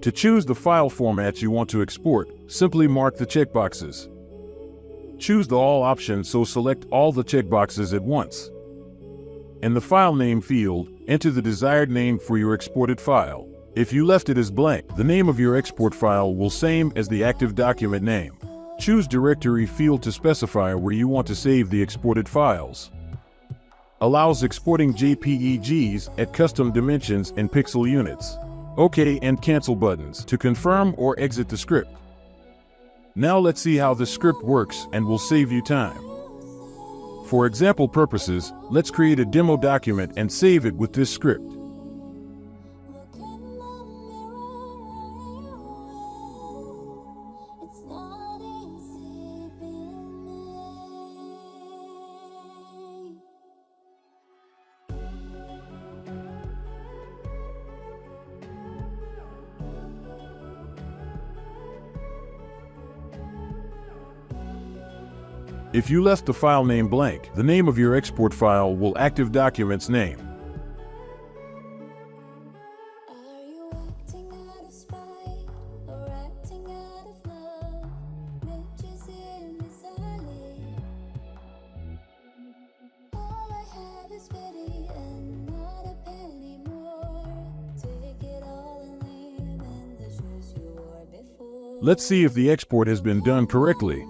To choose the file format you want to export, simply mark the checkboxes. Choose the All option, so select all the checkboxes at once. In the File Name field, enter the desired name for your exported file. If you left it as blank, the name of your export file will same as the active document name. Choose Directory field to specify where you want to save the exported files. Allows exporting JPEGs at custom dimensions and pixel units. OK and Cancel buttons to confirm or exit the script. Now let's see how this script works and will save you time. For example purposes, let's create a demo document and save it with this script. If you left the file name blank, the name of your export file will active document's name. Let's see if the export has been done correctly.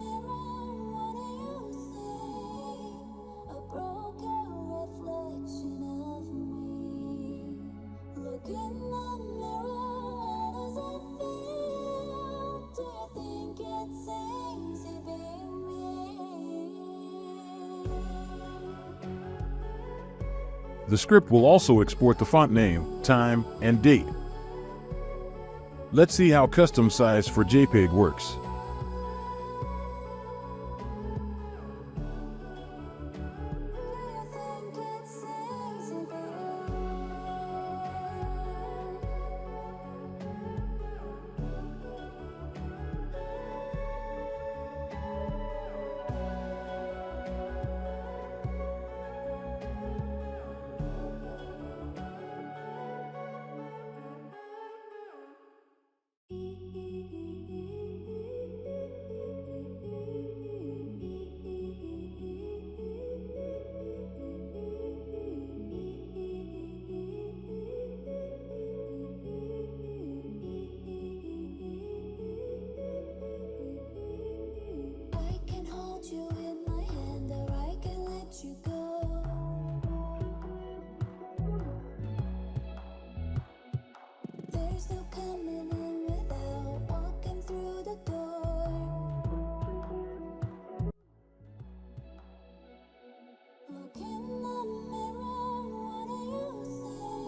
The script will also export the font name, time, and date. Let's see how custom size for JPEG works.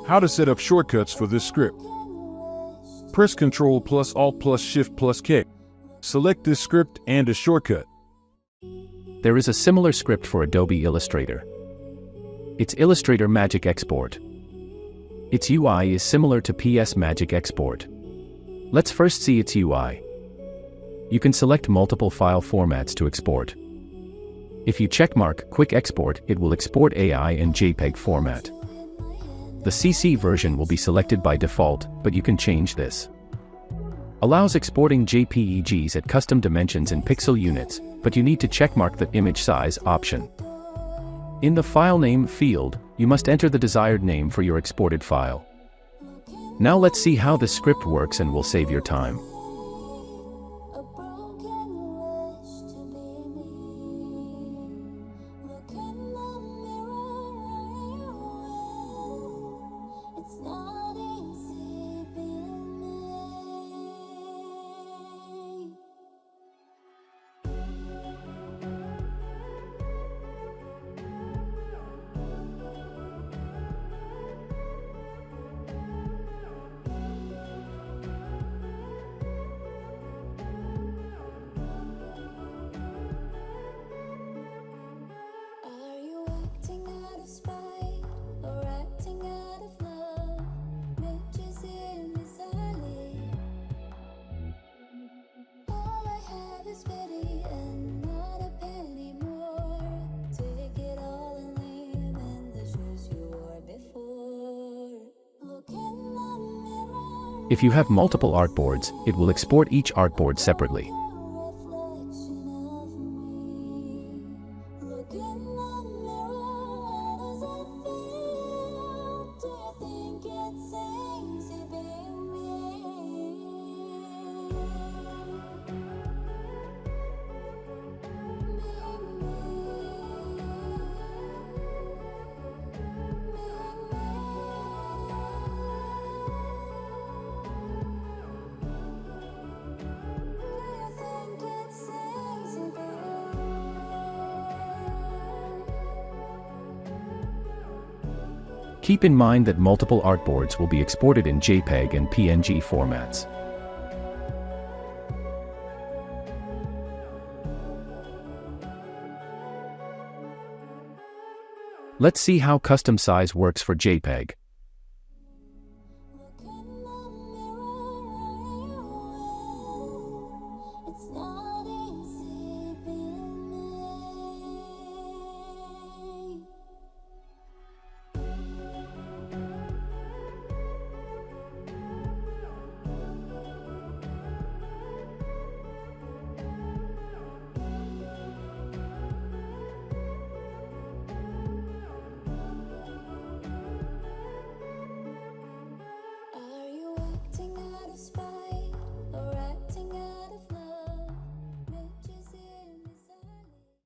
How to set up shortcuts for this script. Press Ctrl plus Alt plus Shift plus K. Select this script and a shortcut. There is a similar script for Adobe Illustrator. It's Illustrator Magic Export. Its UI is similar to PS Magic Export. Let's first see its UI. You can select multiple file formats to export. If you checkmark Quick Export, it will export AI and JPEG format. The CC version will be selected by default, but you can change this. Allows exporting JPEGs at custom dimensions in pixel units, but you need to checkmark the image size option. In the File Name field, you must enter the desired name for your exported file. Now let's see how this script works and will save your time. If you have multiple artboards, it will export each artboard separately. Keep in mind that multiple artboards will be exported in JPEG and PNG formats. Let's see how custom size works for JPEG.